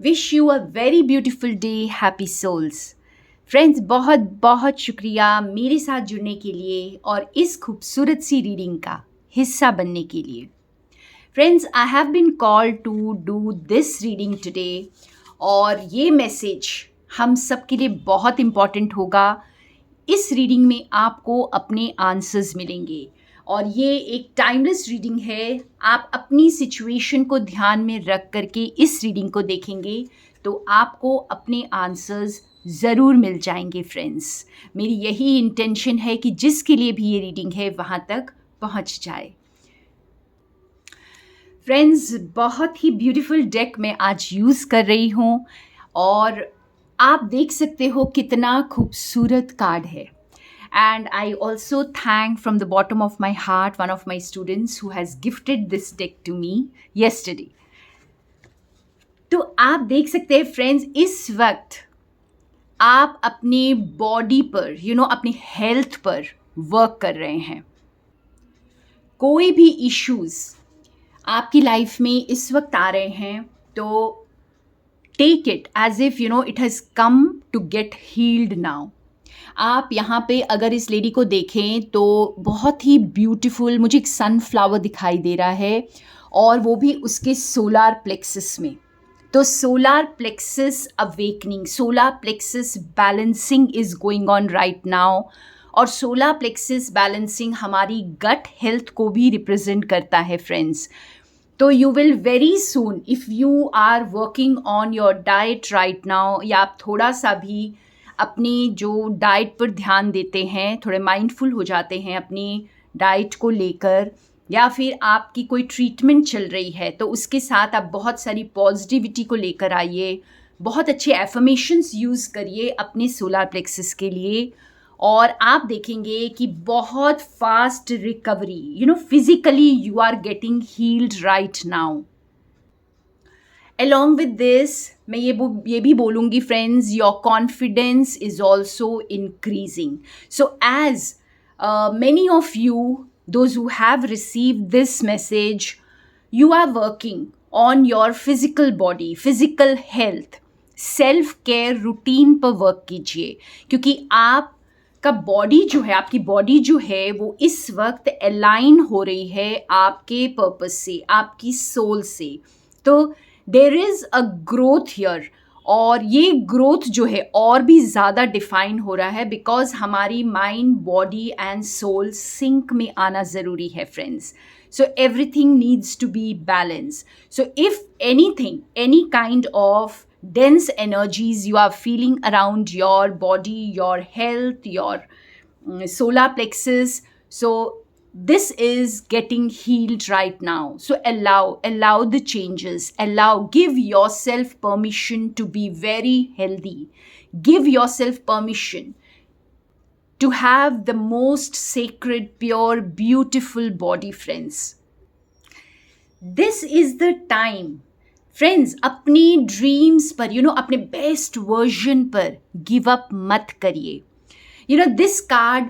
Wish you a very beautiful day, happy souls. Friends, बहुत बहुत शुक्रिया मेरे साथ जुड़ने के लिए और इस खूबसूरत सी रीडिंग का हिस्सा बनने के लिए। Friends, I have been called to do this reading today और ये मैसेज हम सब के लिए बहुत इम्पॉर्टेंट होगा। इस रीडिंग में आपको अपने आंसर्स मिलेंगे और ये एक टाइमलेस रीडिंग है। आप अपनी सिचुएशन को ध्यान में रख करके इस रीडिंग को देखेंगे तो आपको अपने आंसर्स ज़रूर मिल जाएंगे। फ्रेंड्स, मेरी यही इंटेंशन है कि जिसके लिए भी ये रीडिंग है वहाँ तक पहुँच जाए। फ्रेंड्स, बहुत ही ब्यूटीफुल डेक मैं आज यूज़ कर रही हूँ और आप देख सकते हो कितना खूबसूरत कार्ड है। And I also thank from the bottom of my heart one of my students who has gifted this deck to me yesterday. तो आप देख सकते हैं फ्रेंड्स, इस वक्त आप अपने बॉडी पर अपनी हेल्थ पर वर्क कर रहे हैं। कोई भी इश्यूज आपकी लाइफ में इस वक्त आ रहे हैं तो take it as if it has come to get healed now. आप यहाँ पे अगर इस लेडी को देखें तो बहुत ही ब्यूटीफुल मुझे एक सनफ्लावर दिखाई दे रहा है और वो भी उसके सोलार प्लेक्सस में। तो solar plexus awakening, solar plexus balancing is going on right now. और सोलार प्लेक्सस बैलेंसिंग हमारी गट हेल्थ को भी रिप्रेजेंट करता है फ्रेंड्स। तो you will very soon if you are working on your diet right now, या आप थोड़ा सा भी अपनी जो डाइट पर ध्यान देते हैं, थोड़े माइंडफुल हो जाते हैं अपनी डाइट को लेकर, या फिर आपकी कोई ट्रीटमेंट चल रही है तो उसके साथ आप बहुत सारी पॉजिटिविटी को लेकर आइए। बहुत अच्छे एफर्मेशंस यूज़ करिए अपने सोलार प्लेक्सस के लिए और आप देखेंगे कि बहुत fast recovery, physically you are getting healed right now. Along with this, मैं ये भी बोलूँगी friends, your confidence is also increasing. So as many of you, those who have received this message, you are working on your physical body, physical health, self care routine पर work कीजिए क्योंकि आपका body जो है, आपकी body जो है वो इस वक्त अलाइन हो रही है आपके पर्पस से, आपकी सोल से। तो there is a growth here और ये ग्रोथ जो है और भी ज़्यादा डिफाइन हो रहा है बिकॉज हमारी mind, body and soul sync में आना ज़रूरी है friends. So everything needs to be balance. So if anything, any kind of dense energies you are feeling around your body, your health, your solar plexus, so this is getting healed right now. So allow the changes, give yourself permission to be very healthy, give yourself permission to have the most sacred, pure, beautiful body, friends. This is the time friends, अपनी dreams पर अपने best version पर give up मत करिए। This card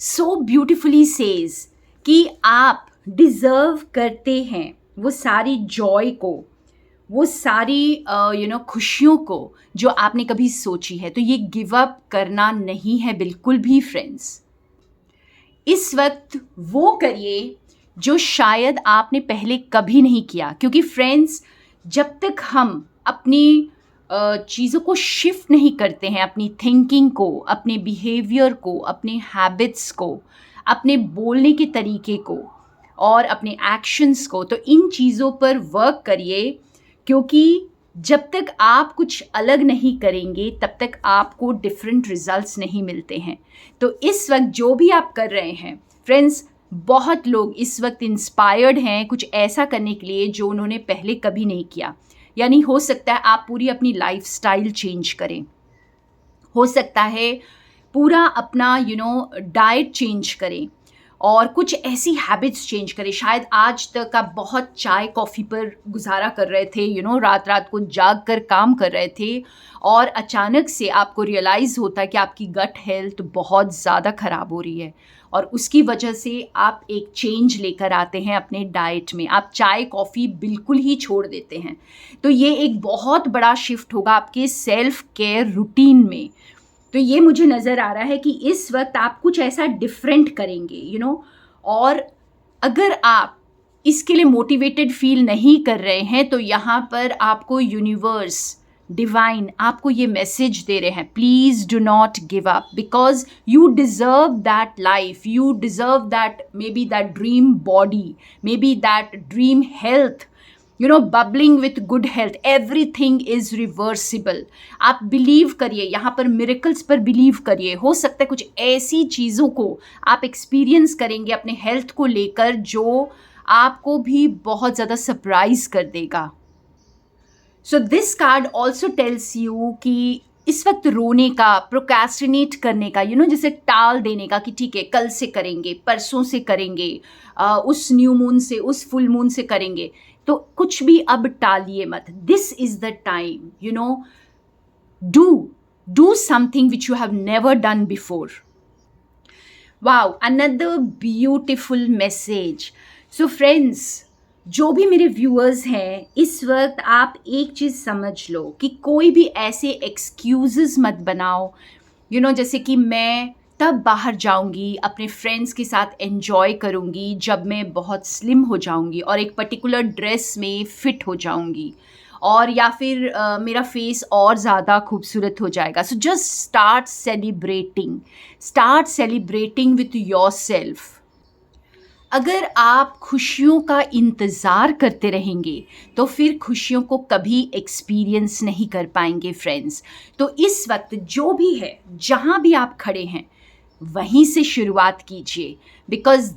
so beautifully says कि आप deserve करते हैं वो सारी जॉय को, वो सारी खुशियों को जो आपने कभी सोची है। तो ये गिव अप करना नहीं है बिल्कुल भी फ्रेंड्स। इस वक्त वो करिए जो शायद आपने पहले कभी नहीं किया, क्योंकि फ्रेंड्स जब तक हम अपनी चीज़ों को शिफ्ट नहीं करते हैं, अपनी थिंकिंग को, अपने बिहेवियर को, अपने हैबिट्स को, अपने बोलने के तरीके को और अपने एक्शंस को, तो इन चीज़ों पर वर्क करिए क्योंकि जब तक आप कुछ अलग नहीं करेंगे तब तक आपको डिफरेंट रिजल्ट्स नहीं मिलते हैं। तो इस वक्त जो भी आप कर रहे हैं फ्रेंड्स, बहुत लोग इस वक्त इंस्पायर्ड हैं कुछ ऐसा करने के लिए जो उन्होंने पहले कभी नहीं किया। यानी हो सकता है आप पूरी अपनी लाइफस्टाइल चेंज करें, हो सकता है पूरा अपना डाइट चेंज करें और कुछ ऐसी हैबिट्स चेंज करें। शायद आज तक आप बहुत चाय कॉफ़ी पर गुजारा कर रहे थे, रात रात को जाग कर काम कर रहे थे और अचानक से आपको रियलाइज़ होता है कि आपकी गट हेल्थ बहुत ज़्यादा ख़राब हो रही है और उसकी वजह से आप एक चेंज लेकर आते हैं अपने डाइट में। आप चाय कॉफ़ी बिल्कुल ही छोड़ देते हैं। तो ये एक बहुत बड़ा शिफ्ट होगा आपके सेल्फ केयर रूटीन में। तो ये मुझे नज़र आ रहा है कि इस वक्त आप कुछ ऐसा डिफरेंट करेंगे और अगर आप इसके लिए मोटिवेटेड फील नहीं कर रहे हैं तो यहाँ पर आपको यूनिवर्स, डिवाइन आपको ये मैसेज दे रहे हैं, please do not give up, because you deserve that life, you deserve that may be that dream body, may be that dream health, bubbling with good health, everything is reversible. आप believe करिए, यहाँ पर miracles पर believe करिए। हो सकता है कुछ ऐसी चीज़ों को आप एक्सपीरियंस करेंगे अपने हेल्थ को लेकर जो आपको भी बहुत ज़्यादा सरप्राइज कर देगा। So this card also tells you कि इस वक्त रोने का, प्रोक्रेस्टिनेट करने का, जैसे टाल देने का कि ठीक है कल से करेंगे, परसों से करेंगे, उस न्यू मून से, उस फुल मून से करेंगे, तो कुछ भी अब टालिए मत। This is the time, do something which you have never done before. Wow, another beautiful message. So friends, जो भी मेरे व्यूअर्स हैं, इस वक्त आप एक चीज़ समझ लो कि कोई भी ऐसे एक्सक्यूज़ेस मत बनाओ, जैसे कि मैं तब बाहर जाऊंगी, अपने फ्रेंड्स के साथ एंजॉय करूंगी जब मैं बहुत स्लिम हो जाऊंगी और एक पर्टिकुलर ड्रेस में फिट हो जाऊंगी, और या फिर मेरा फेस और ज़्यादा खूबसूरत हो जाएगा। So just start celebrating with your self. अगर आप खुशियों का इंतज़ार करते रहेंगे तो फिर खुशियों को कभी एक्सपीरियंस नहीं कर पाएंगे फ्रेंड्स। तो इस वक्त जो भी है, जहाँ भी आप खड़े हैं, वहीं से शुरुआत कीजिए, बिकॉज़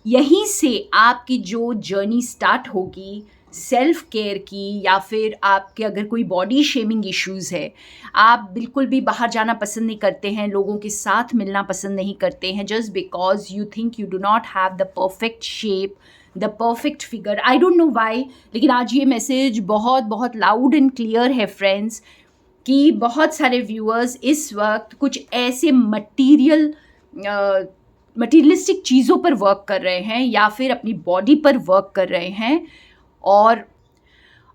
यहीं से आपकी जो जर्नी स्टार्ट होगी सेल्फ केयर की, या फिर आपके अगर कोई बॉडी शेमिंग इश्यूज़ है, आप बिल्कुल भी बाहर जाना पसंद नहीं करते हैं, लोगों के साथ मिलना पसंद नहीं करते हैं, just because you think you do not have the perfect shape, the perfect figure. I don't know why, लेकिन आज ये मैसेज बहुत बहुत लाउड एंड क्लियर है फ्रेंड्स, कि बहुत सारे व्यूअर्स इस वक्त कुछ ऐसे मटीरियलिस्टिक चीज़ों पर वर्क कर रहे हैं या फिर अपनी बॉडी पर वर्क कर रहे हैं। और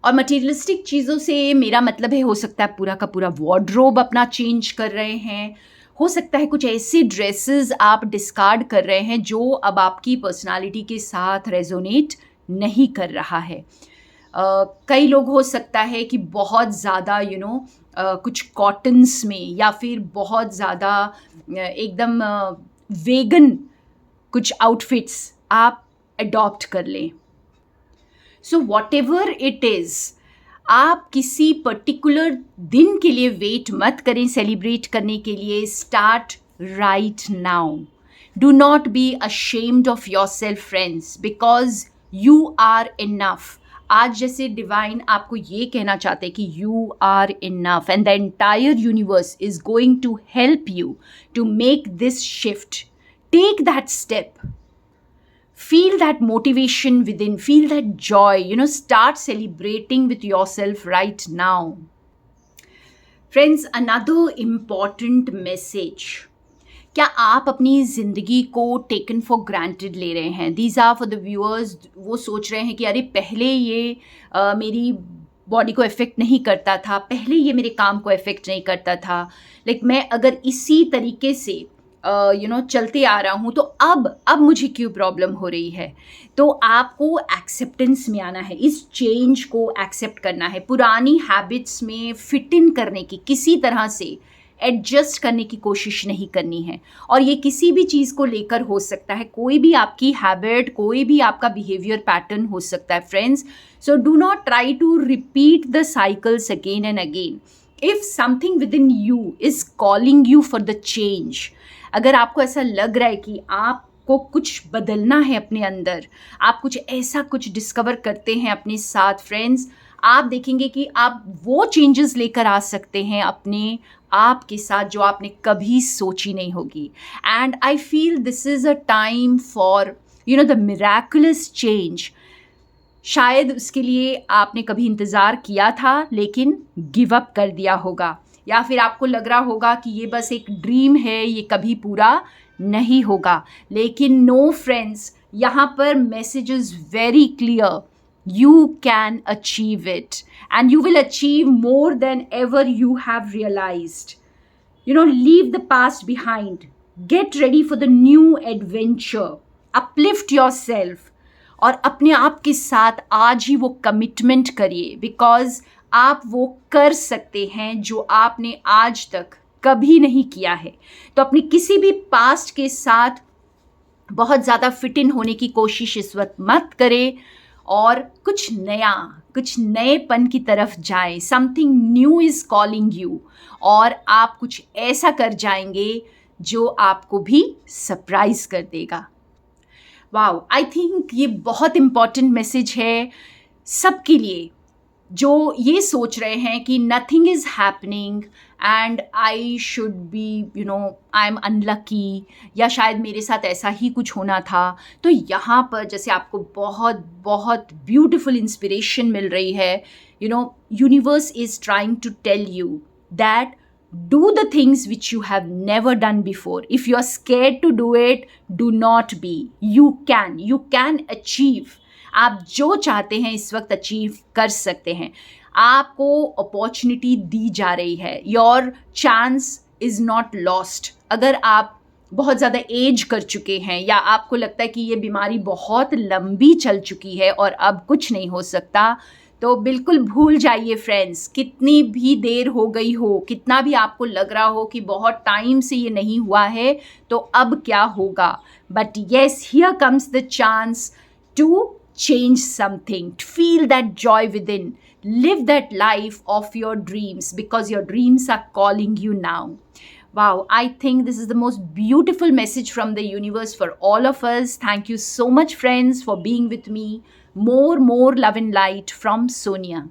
मटीरियलिस्टिक चीज़ों से मेरा मतलब है, हो सकता है पूरा का पूरा वार्डरोब अपना चेंज कर रहे हैं, हो सकता है कुछ ऐसे ड्रेसेस आप डिस्कार्ड कर रहे हैं जो अब आपकी पर्सनालिटी के साथ रेजोनेट नहीं कर रहा है। कई लोग हो सकता है कि बहुत ज़्यादा कुछ कॉटन्स में या फिर बहुत ज़्यादा एकदम वेगन कुछ आउटफिट्स आप अडॉप्ट कर लें। So what ever it is, आप किसी पर्टिकुलर दिन के लिए वेट मत करें सेलिब्रेट करने के लिए। Start right now. Do not be ashamed of yourself friends, because you are enough. आज जैसे डिवाइन आपको ये कहना चाहते हैं कि you are enough, and the entire universe is going to help you to make this shift. Take that step. Feel that motivation within, feel that joy, start celebrating with yourself right now. Friends, another important message. क्या आप अपनी ज़िंदगी को taken for granted ले रहे हैं? These are for the viewers, वो सोच रहे हैं कि अरे पहले ये मेरी बॉडी को इफ़ेक्ट नहीं करता था, पहले ये मेरे काम को इफ़ेक्ट नहीं करता था, लाइक मैं अगर इसी तरीके से चलते आ रहा हूँ तो अब मुझे क्यों प्रॉब्लम हो रही है? तो आपको एक्सेप्टेंस में आना है, इस चेंज को एक्सेप्ट करना है, पुरानी हैबिट्स में फिट इन करने की, किसी तरह से एडजस्ट करने की कोशिश नहीं करनी है। और ये किसी भी चीज़ को लेकर हो सकता है, कोई भी आपकी हैबिट, कोई भी आपका बिहेवियर पैटर्न हो सकता है friends. So do not try to repeat the cycles again and again. If something within you is calling you for the change, अगर आपको ऐसा लग रहा है कि आपको कुछ बदलना है अपने अंदर, आप कुछ ऐसा कुछ डिस्कवर करते हैं अपने साथ फ्रेंड्स, आप देखेंगे कि आप वो चेंजेस लेकर आ सकते हैं अपने आप के साथ जो आपने कभी सोची नहीं होगी। And I feel this is a time for the miraculous change. शायद उसके लिए आपने कभी इंतज़ार किया था लेकिन गिव अप कर दिया होगा, या फिर आपको लग रहा होगा कि ये बस एक ड्रीम है, ये कभी पूरा नहीं होगा. लेकिन नो फ्रेंड्स, यहाँ पर message is very clear. You can achieve it, and you will achieve more than ever you have realized. Leave the past behind. Get ready for the new adventure. Uplift yourself. और अपने आप के साथ आज ही वो commitment करिए, because आप वो कर सकते हैं जो आपने आज तक कभी नहीं किया है. तो अपनी किसी भी पास्ट के साथ बहुत ज़्यादा फिट इन होने की कोशिश इस वक्त मत करें, और कुछ नया, कुछ नएपन की तरफ जाएं. Something new is calling you, और आप कुछ ऐसा कर जाएंगे जो आपको भी सरप्राइज कर देगा. वाओ, आई थिंक ये बहुत इम्पॉर्टेंट मैसेज है सबके लिए जो ये सोच रहे हैं कि nothing is happening and I should be I am unlucky, या शायद मेरे साथ ऐसा ही कुछ होना था. तो यहाँ पर जैसे आपको बहुत बहुत ब्यूटिफुल इंस्पिरेशन मिल रही है. Universe is trying to tell you that do the things which you have never done before. If you are scared to do it, do not be. You can achieve. आप जो चाहते हैं इस वक्त achieve कर सकते हैं. आपको अपॉर्चुनिटी दी जा रही है. Your chance is not lost. अगर आप बहुत ज़्यादा एज कर चुके हैं, या आपको लगता है कि ये बीमारी बहुत लंबी चल चुकी है और अब कुछ नहीं हो सकता, तो बिल्कुल भूल जाइए फ्रेंड्स. कितनी भी देर हो गई हो, कितना भी आपको लग रहा हो कि बहुत टाइम से ये नहीं हुआ है, तो अब क्या होगा. But yes, here comes the chance to change something, to feel that joy within, live that life of your dreams, because your dreams are calling you now. Wow, I think this is the most beautiful message from the universe for all of us. Thank you so much, friends, for being with me. More love and light from Sonia.